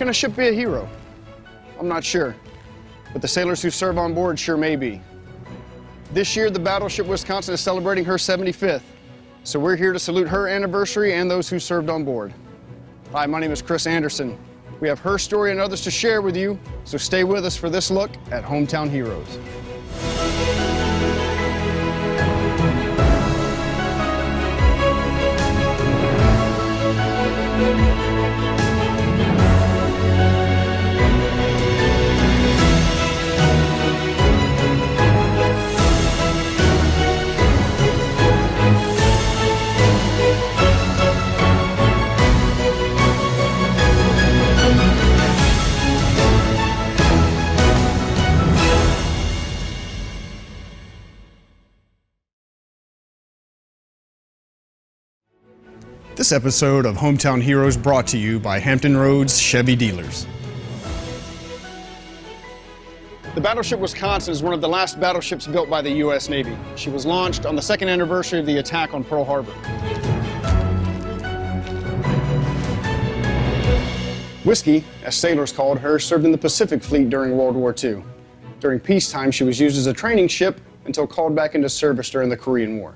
Can a ship be a hero? I'm not sure, but the sailors who serve on board sure may be. This year, the Battleship Wisconsin is celebrating her 75th, so we're here to salute her anniversary and those who served on board. Hi, my name is Chris Anderson. We have her story and others to share with you, so stay with us for this look at Hometown Heroes. This episode of Hometown Heroes brought to you by Hampton Roads Chevy Dealers. The Battleship Wisconsin is one of the last battleships built by the U.S. Navy. She was launched on the second anniversary of the attack on Pearl Harbor. Whiskey, as sailors called her, served in the Pacific Fleet during World War II. During peacetime, she was used as a training ship until called back into service during the Korean War.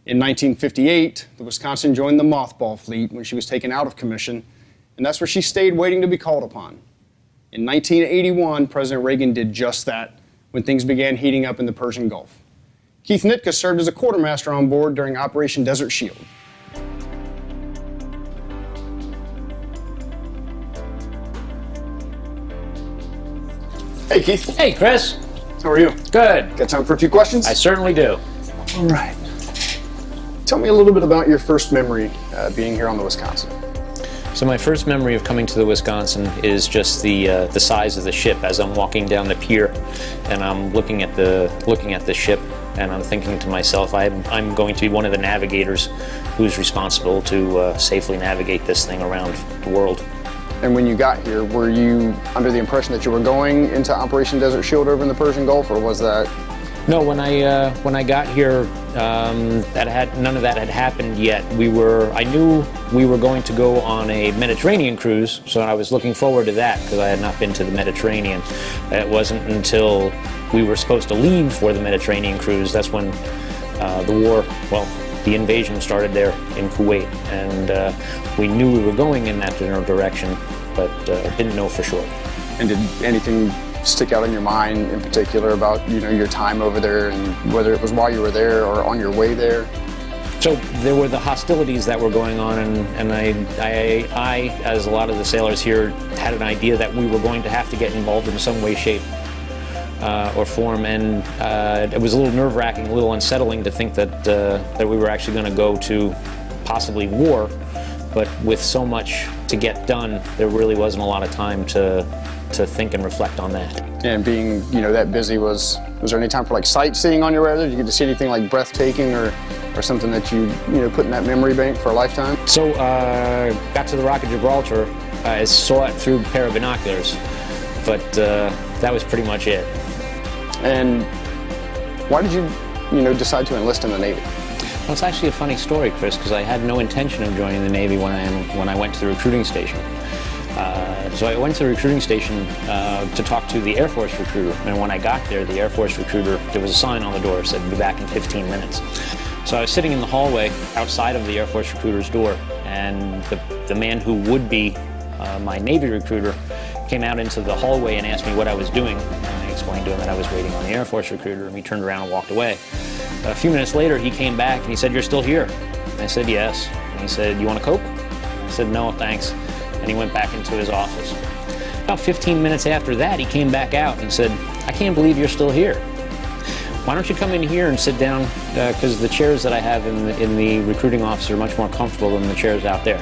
In 1958, the Wisconsin joined the mothball fleet when she was taken out of commission, and that's where she stayed waiting to be called upon. In 1981, President Reagan did just that when things began heating up in the Persian Gulf. Keith Nitka served as a quartermaster on board during Operation Desert Shield. Hey, Keith. Hey, Chris. How are you? Good. Got time for a few questions? I certainly do. All right. Tell me a little bit about your first memory being here on the Wisconsin. So my first memory of coming to the Wisconsin is just the size of the ship. As I'm walking down the pier, and I'm looking at the ship, and I'm thinking to myself, I'm going to be one of the navigators who's responsible to safely navigate this thing around the world. And when you got here, were you under the impression that you were going into Operation Desert Shield over in the Persian Gulf, or was that? No, when I got here, none of that had happened yet. I knew we were going to go on a Mediterranean cruise, so I was looking forward to that because I had not been to the Mediterranean. It wasn't until we were supposed to leave for the Mediterranean cruise that's when the invasion started there in Kuwait, and we knew we were going in that general direction, but didn't know for sure. And did anything stick out in your mind in particular about your time over there, and whether it was while you were there or on your way there? So there were the hostilities that were going on, and I, as a lot of the sailors here, had an idea that we were going to have to get involved in some way, shape, or form, and it was a little nerve-wracking, a little unsettling to think that we were actually going to go to possibly war, but with so much to get done, there really wasn't a lot of time to think and reflect on that. And being, that busy, was there any time for like sightseeing on your way there? Did you get to see anything like breathtaking or something that you put in that memory bank for a lifetime? So, got to the Rock of Gibraltar. I saw it through a pair of binoculars, but that was pretty much it. And why did you, decide to enlist in the Navy? Well, it's actually a funny story, Chris, because I had no intention of joining the Navy when I went to the recruiting station. So I went to the recruiting station to talk to the Air Force recruiter, and when I got there, the Air Force recruiter, there was a sign on the door that said, "Be back in 15 minutes." So I was sitting in the hallway outside of the Air Force recruiter's door, and the man who would be my Navy recruiter came out into the hallway and asked me what I was doing, and I explained to him that I was waiting on the Air Force recruiter, and he turned around and walked away. A few minutes later, he came back and he said, "You're still here?" And I said, "Yes." And he said, "You want a Coke?" I said, "No, thanks." And he went back into his office. About 15 minutes after that, he came back out and said, "I can't believe you're still here. Why don't you come in here and sit down, because the chairs that I have in the recruiting office are much more comfortable than the chairs out there."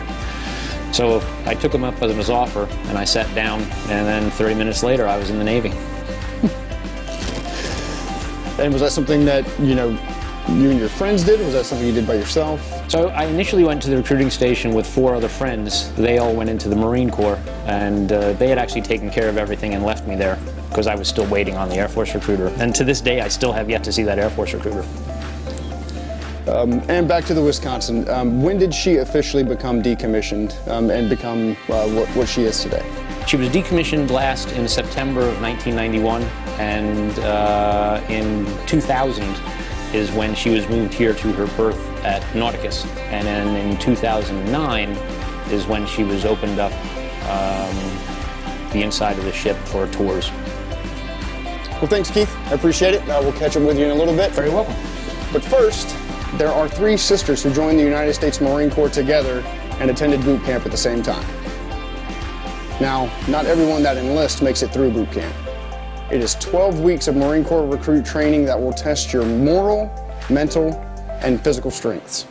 So I took him up on his offer, and I sat down, and then 30 minutes later, I was in the Navy. And was that something that, you and your friends did, or was that something you did by yourself? So I initially went to the recruiting station with 4 other friends. They all went into the Marine Corps, and they had actually taken care of everything and left me there because I was still waiting on the Air Force recruiter. And to this day, I still have yet to see that Air Force recruiter. And back to the Wisconsin. When did she officially become decommissioned and become what she is today? She was decommissioned last in September of 1991, and in 2000 is when she was moved here to her berth at Nauticus. And then in 2009 is when she was opened up the inside of the ship for tours. Well, thanks, Keith. I appreciate it. We'll catch up with you in a little bit. Very welcome. But first, there are 3 sisters who joined the United States Marine Corps together and attended boot camp at the same time. Now, not everyone that enlists makes it through boot camp. It is 12 weeks of Marine Corps recruit training that will test your moral, mental, and physical strengths.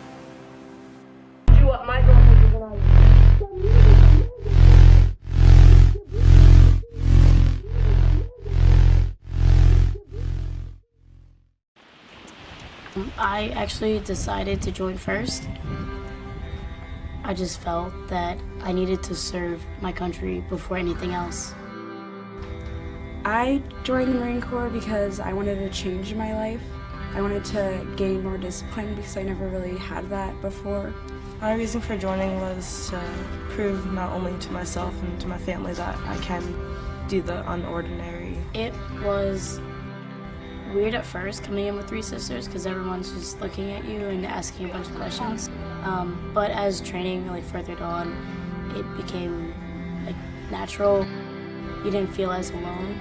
I actually decided to join first. I just felt that I needed to serve my country before anything else. I joined the Marine Corps because I wanted to change my life. I wanted to gain more discipline because I never really had that before. My reason for joining was to prove not only to myself and to my family that I can do the unordinary. It was weird at first coming in with 3 sisters because everyone's just looking at you and asking a bunch of questions. But as training furthered on, it became natural. You didn't feel as alone.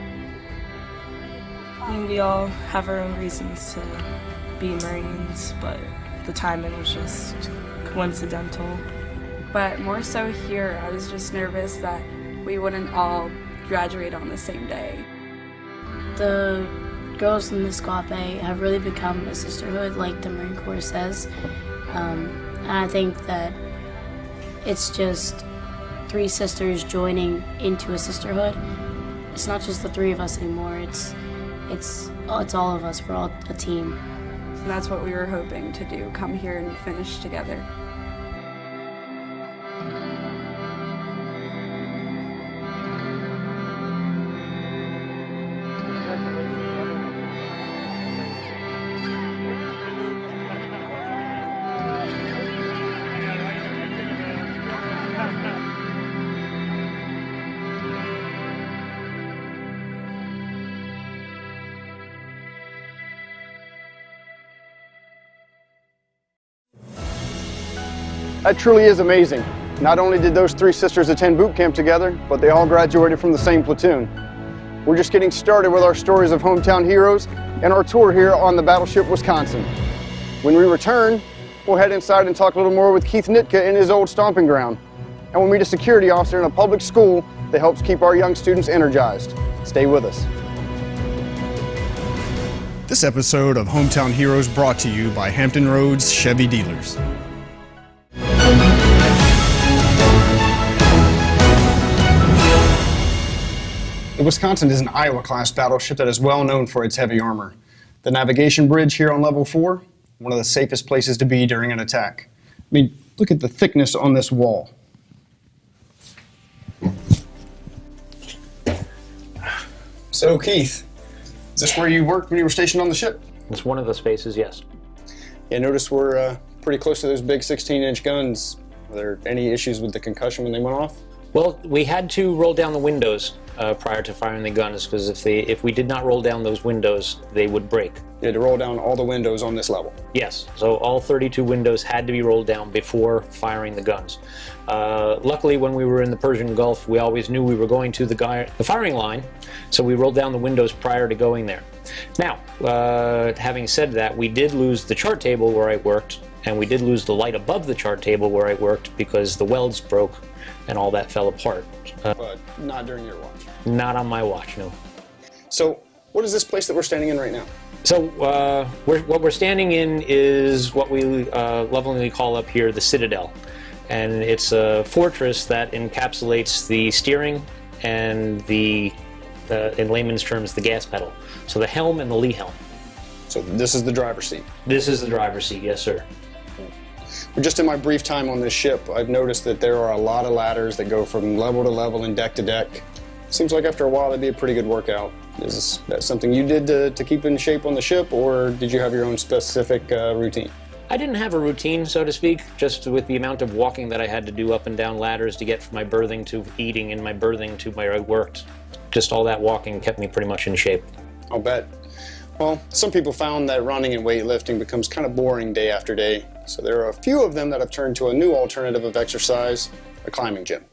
We all have our own reasons to be Marines, but the timing was just coincidental. But more so here, I was just nervous that we wouldn't all graduate on the same day. The girls in the Squape have really become a sisterhood, like the Marine Corps says. And I think that it's just 3 sisters joining into a sisterhood. It's not just the 3 of us anymore. It's all of us. We're all a team. And that's what we were hoping to do, come here and finish together. That truly is amazing. Not only did those 3 sisters attend boot camp together, but they all graduated from the same platoon. We're just getting started with our stories of hometown heroes and our tour here on the Battleship Wisconsin. When we return, we'll head inside and talk a little more with Keith Nitka in his old stomping ground. And we'll meet a security officer in a public school that helps keep our young students energized. Stay with us. This episode of Hometown Heroes brought to you by Hampton Roads Chevy Dealers. The Wisconsin is an Iowa-class battleship that is well known for its heavy armor. The navigation bridge here on level 4, one of the safest places to be during an attack. I mean, look at the thickness on this wall. So, Keith, is this where you worked when you were stationed on the ship? It's one of the spaces, yes. Yeah, notice we're pretty close to those big 16-inch guns. Were there any issues with the concussion when they went off? Well, we had to roll down the windows prior to firing the guns, because if we did not roll down those windows, they would break. You had to roll down all the windows on this level? Yes, so all 32 windows had to be rolled down before firing the guns. Luckily, when we were in the Persian Gulf, we always knew we were going to the firing line, so we rolled down the windows prior to going there. Now, having said that, we did lose the chart table where I worked, and we did lose the light above the chart table where I worked because the welds broke and all that fell apart. But not during your watch? Not on my watch, no. So, what is this place that we're standing in right now? So, what we're standing in is what we lovingly call up here the Citadel. And it's a fortress that encapsulates the steering and the, in layman's terms, the gas pedal. So the helm and the lee helm. So this is the driver's seat? This is the driver's seat, yes, sir. Just in my brief time on this ship, I've noticed that there are a lot of ladders that go from level to level and deck to deck. Seems like after a while that'd be a pretty good workout. Is that something you did to keep in shape on the ship, or did you have your own specific routine? I didn't have a routine, so to speak, just with the amount of walking that I had to do up and down ladders to get from my birthing to eating and my birthing to where I worked. Just all that walking kept me pretty much in shape. I'll bet. Well, some people found that running and weightlifting becomes kind of boring day after day, so there are a few of them that have turned to a new alternative of exercise, a climbing gym.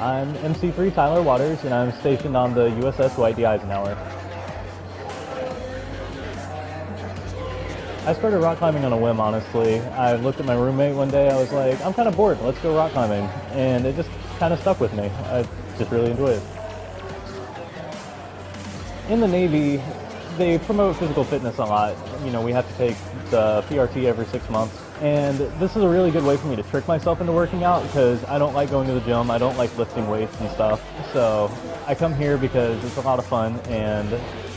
I'm MC3 Tyler Waters, and I'm stationed on the USS Dwight D. Eisenhower. I started rock climbing on a whim, honestly. I looked at my roommate one day, I was like, I'm kind of bored, let's go rock climbing. And it just kind of stuck with me. I just really enjoy it. In the Navy, they promote physical fitness a lot. You know, we have to take the PRT every 6 months. And this is a really good way for me to trick myself into working out because I don't like going to the gym, I don't like lifting weights and stuff. So I come here because it's a lot of fun and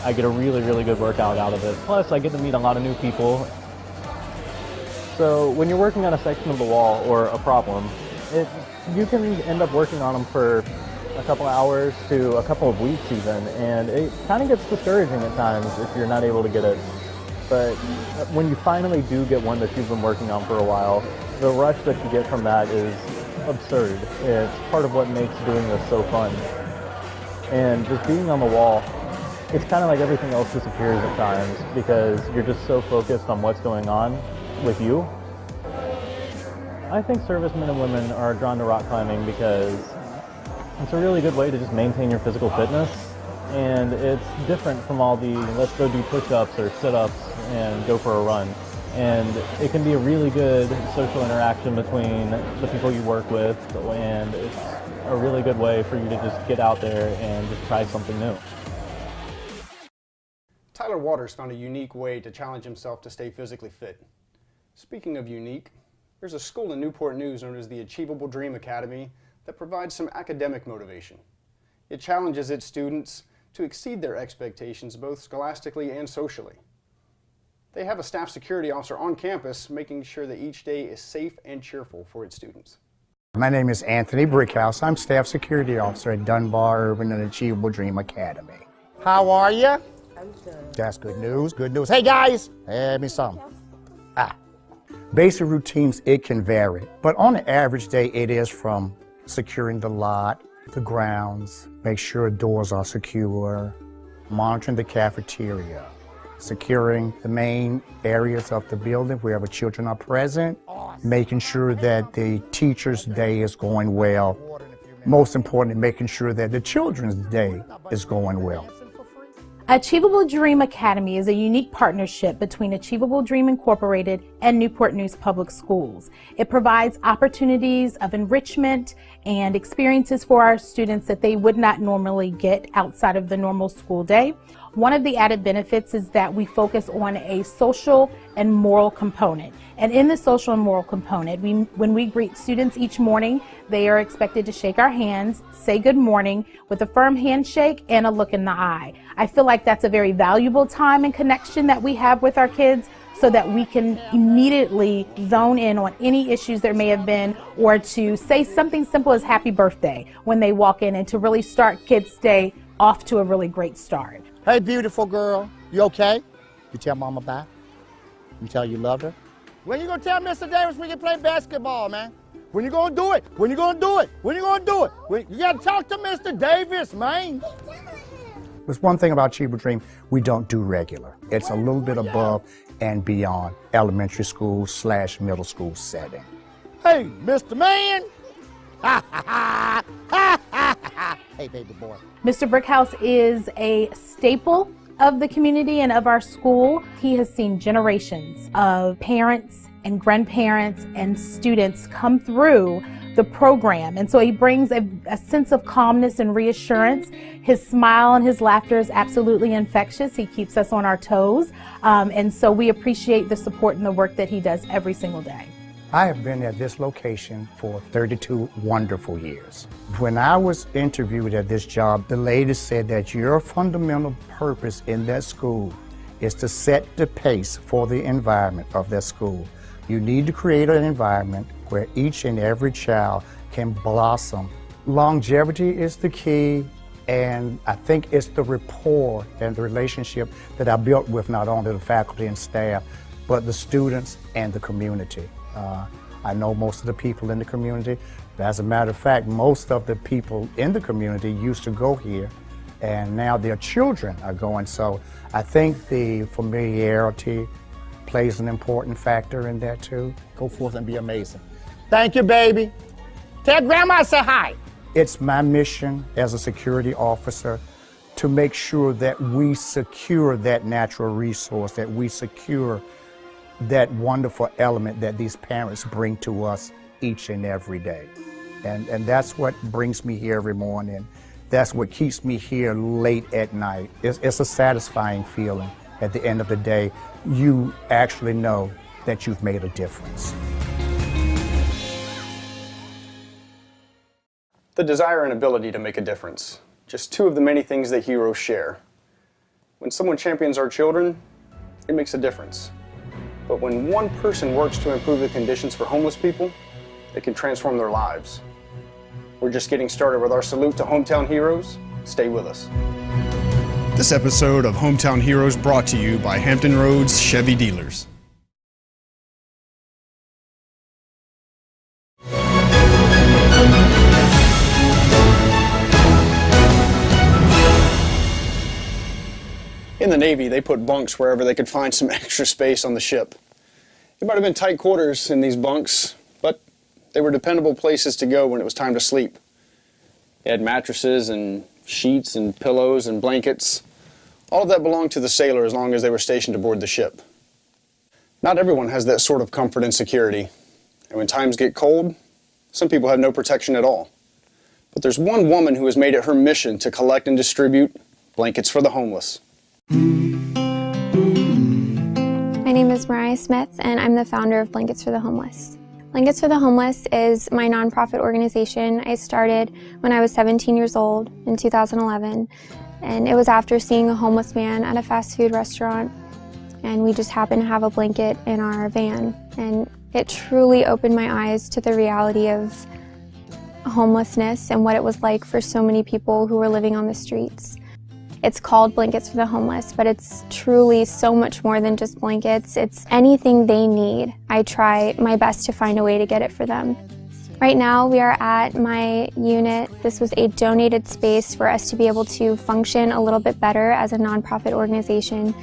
I get a really, really good workout out of it. Plus, I get to meet a lot of new people. So when you're working on a section of the wall or a problem, you can end up working on them for a couple hours to a couple of weeks even, and it kind of gets discouraging at times if you're not able to get it. But when you finally do get one that you've been working on for a while, the rush that you get from that is absurd. It's part of what makes doing this so fun. And just being on the wall, it's kind of like everything else disappears at times because you're just so focused on what's going on with you. I think servicemen and women are drawn to rock climbing because it's a really good way to just maintain your physical fitness, and it's different from all the let's go do push-ups or sit-ups and go for a run. And it can be a really good social interaction between the people you work with, and it's a really good way for you to just get out there and just try something new. Tyler Waters found a unique way to challenge himself to stay physically fit. Speaking of unique, there's a school in Newport News known as the Achievable Dream Academy that provides some academic motivation. It challenges its students to exceed their expectations both scholastically and socially. They have a staff security officer on campus making sure that each day is safe and cheerful for its students. My name is Anthony Brickhouse. I'm staff security officer at Dunbar Urban and Achievable Dream Academy. How are you? I'm good. That's good news, good news. Hey guys, have me some. Basic routines, it can vary, but on an average day it is from securing the lot, the grounds, make sure doors are secure, monitoring the cafeteria, securing the main areas of the building wherever children are present, making sure that the teacher's day is going well. Most importantly, making sure that the children's day is going well. Achievable Dream Academy is a unique partnership between Achievable Dream Incorporated and Newport News Public Schools. It provides opportunities of enrichment and experiences for our students that they would not normally get outside of the normal school day. One of the added benefits is that we focus on a social and moral component. And in the social and moral component, when we greet students each morning, they are expected to shake our hands, say good morning with a firm handshake and a look in the eye. I feel like that's a very valuable time and connection that we have with our kids so that we can immediately zone in on any issues there may have been, or to say something simple as happy birthday when they walk in, and to really start kids' day off to a really great start. Hey beautiful girl, you okay? You tell mama bye? You tell you love her? When you gonna tell Mr. Davis we can play basketball, man? When you gonna do it? When you gonna do it? When you gonna do it? You gotta talk to Mr. Davis, man. There's one thing about Achievable Dream we don't do regular. It's a little bit above and beyond elementary school / middle school setting. Hey, Mr. Man! Ha ha ha! Ha ha ha! Hey, baby boy. Mr. Brickhouse is a staple of the community and of our school. He has seen generations of parents and grandparents and students come through the program, and so he brings a sense of calmness and reassurance. His smile and his laughter is absolutely infectious. He keeps us on our toes, and so we appreciate the support and the work that he does every single day. I have been at this location for 32 wonderful years. When I was interviewed at this job, the lady said that your fundamental purpose in that school is to set the pace for the environment of that school. You need to create an environment where each and every child can blossom. Longevity is the key, And I think it's the rapport and the relationship that I built with not only the faculty and staff, but the students and the community. I know most of the people in the community. As a matter of fact, most of the people in the community used to go here, and now their children are going. So I think the familiarity plays an important factor in that too. Go forth and be amazing. Thank you, baby. Tell Grandma I say hi. It's my mission as a security officer to make sure that we secure that natural resource, that we secure that wonderful element that these parents bring to us each and every day. And that's what brings me here every morning. That's what keeps me here late at night. It's a satisfying feeling. At the end of the day, you actually know that you've made a difference. The desire and ability to make a difference. Just two of the many things that heroes share. When someone champions our children, it makes a difference. But when one person works to improve the conditions for homeless people, it can transform their lives. We're just getting started with our salute to Hometown Heroes. Stay with us. This episode of Hometown Heroes brought to you by Hampton Roads Chevy Dealers. In the Navy, they put bunks wherever they could find some extra space on the ship. It might have been tight quarters in these bunks, but they were dependable places to go when it was time to sleep. They had mattresses and sheets and pillows and blankets. All of that belonged to the sailor as long as they were stationed aboard the ship. Not everyone has that sort of comfort and security. And when times get cold, some people have no protection at all. But there's one woman who has made it her mission to collect and distribute blankets for the homeless. My name is Mariah Smith, and I'm the founder of Blankets for the Homeless. Blankets for the Homeless is my nonprofit organization. I started when I was 17 years old in 2011, and it was after seeing a homeless man at a fast food restaurant, and we just happened to have a blanket in our van, and it truly opened my eyes to the reality of homelessness and what it was like for so many people who were living on the streets. It's called Blankets for the Homeless, but it's truly so much more than just blankets. It's anything they need. I try my best to find a way to get it for them. Right now we are at my unit. This was a donated space for us to be able to function a little bit better as a nonprofit organization.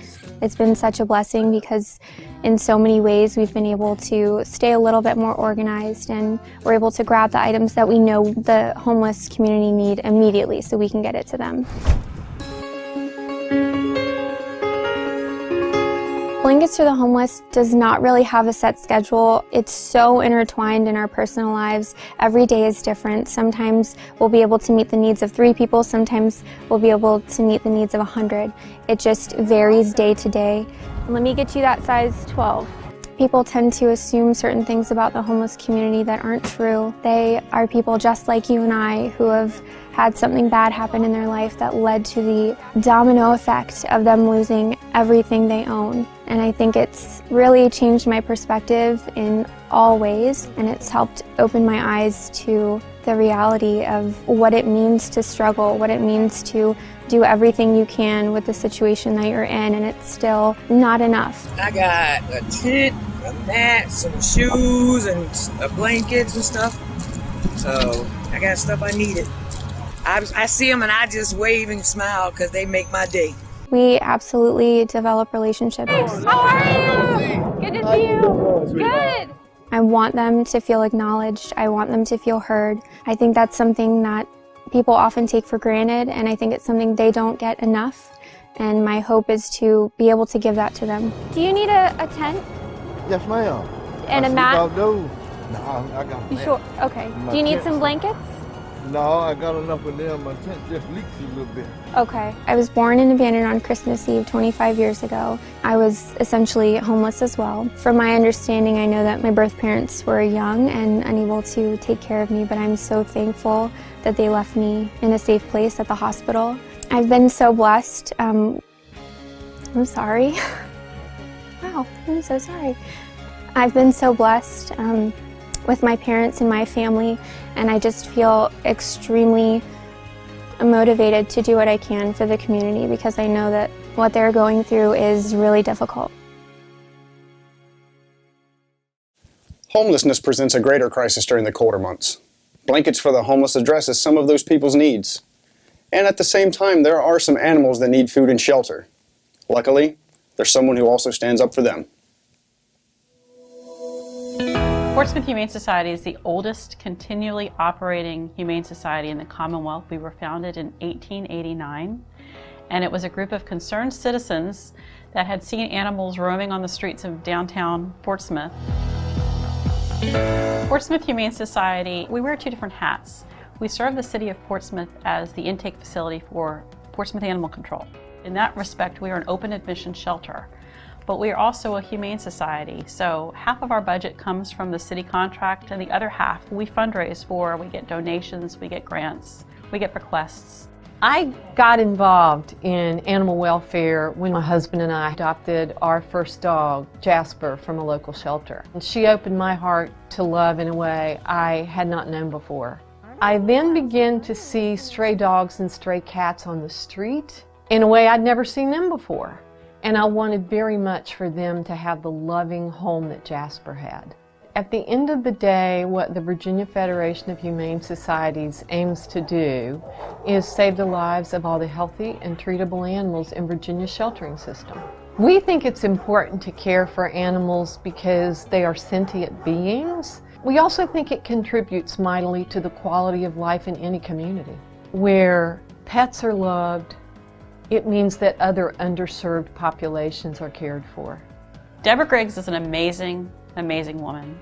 It's been such a blessing because in so many ways we've been able to stay a little bit more organized, and we're able to grab the items that we know the homeless community need immediately so we can get it to them. Blankets for the Homeless does not really have a set schedule. It's so intertwined in our personal lives. Every day is different. Sometimes we'll be able to meet the needs of 3 people. Sometimes we'll be able to meet the needs of 100. It just varies day to day. Let me get you that size 12. People tend to assume certain things about the homeless community that aren't true. They are people just like you and I who have had something bad happen in their life that led to the domino effect of them losing everything they own. And I think it's really changed my perspective in all ways, and it's helped open my eyes to the reality of what it means to struggle, what it means to do everything you can with the situation that you're in, and it's still not enough. I got a tent, a mat, some shoes, and blankets and stuff. So I got stuff I needed. I see them and I just wave and smile because they make my day. We absolutely develop relationships. How are you? Good to see you. Good. I want them to feel acknowledged. I want them to feel heard. I think that's something that people often take for granted, and I think it's something they don't get enough. And my hope is to be able to give that to them. Do you need a tent? Yes, ma'am. And a mat? No, I got a You mat. sure? Okay. Do you need some blankets? No, I got enough of them. My tent just leaks a little bit. Okay. I was born and abandoned on Christmas Eve 25 years ago. I was essentially homeless as well. From my understanding, I know that my birth parents were young and unable to take care of me, but I'm so thankful that they left me in a safe place at the hospital. I've been so blessed. I'm sorry. Wow, I'm so sorry. I've been so blessed with my parents and my family, and I just feel extremely I'm motivated to do what I can for the community because I know that what they're going through is really difficult. Homelessness presents a greater crisis during the colder months. Blankets for the Homeless addresses some of those people's needs. And at the same time, there are some animals that need food and shelter. Luckily, there's someone who also stands up for them. Portsmouth Humane Society is the oldest continually operating humane society in the Commonwealth. We were founded in 1889, and it was a group of concerned citizens that had seen animals roaming on the streets of downtown Portsmouth. Portsmouth Humane Society, we wear two different hats. We serve the city of Portsmouth as the intake facility for Portsmouth Animal Control. In that respect, we are an open admission shelter. But we are also a humane society, so half of our budget comes from the city contract and the other half we fundraise for. We get donations, we get grants, we get bequests. I got involved in animal welfare when my husband and I adopted our first dog, Jasper, from a local shelter. And she opened my heart to love in a way I had not known before. I then began to see stray dogs and stray cats on the street in a way I'd never seen them before. And I wanted very much for them to have the loving home that Jasper had. At the end of the day, what the Virginia Federation of Humane Societies aims to do is save the lives of all the healthy and treatable animals in Virginia's sheltering system. We think it's important to care for animals because they are sentient beings. We also think it contributes mightily to the quality of life in any community. Where pets are loved, it means that other underserved populations are cared for. Deborah Griggs is an amazing, amazing woman.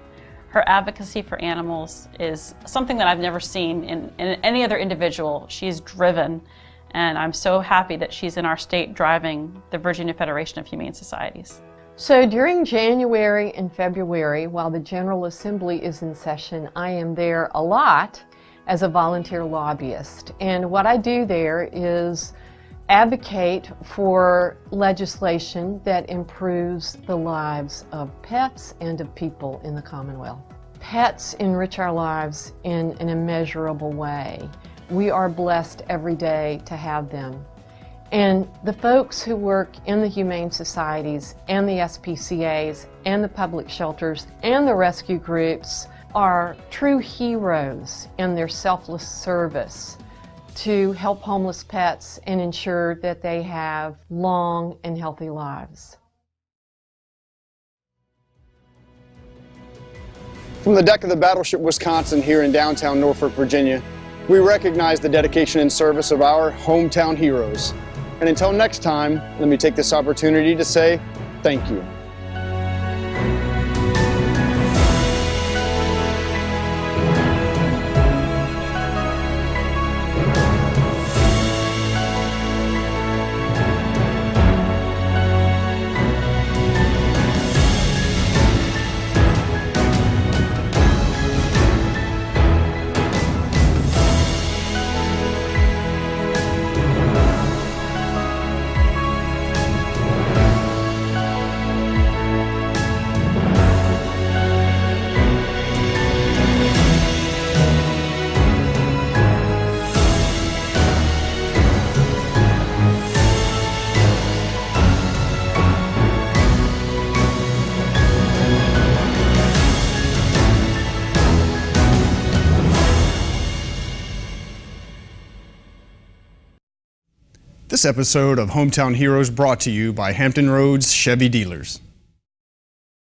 Her advocacy for animals is something that I've never seen in any other individual. She's driven, and I'm so happy that she's in our state driving the Virginia Federation of Humane Societies. So during January and February, while the General Assembly is in session, I am there a lot as a volunteer lobbyist. And what I do there is advocate for legislation that improves the lives of pets and of people in the Commonwealth. Pets enrich our lives in an immeasurable way. We are blessed every day to have them. And the folks who work in the humane societies and the SPCAs and the public shelters and the rescue groups are true heroes in their selfless service to help homeless pets and ensure that they have long and healthy lives. From the deck of the Battleship Wisconsin here in downtown Norfolk, Virginia, we recognize the dedication and service of our hometown heroes. And until next time, let me take this opportunity to say thank you. This episode of Hometown Heroes brought to you by Hampton Roads Chevy Dealers.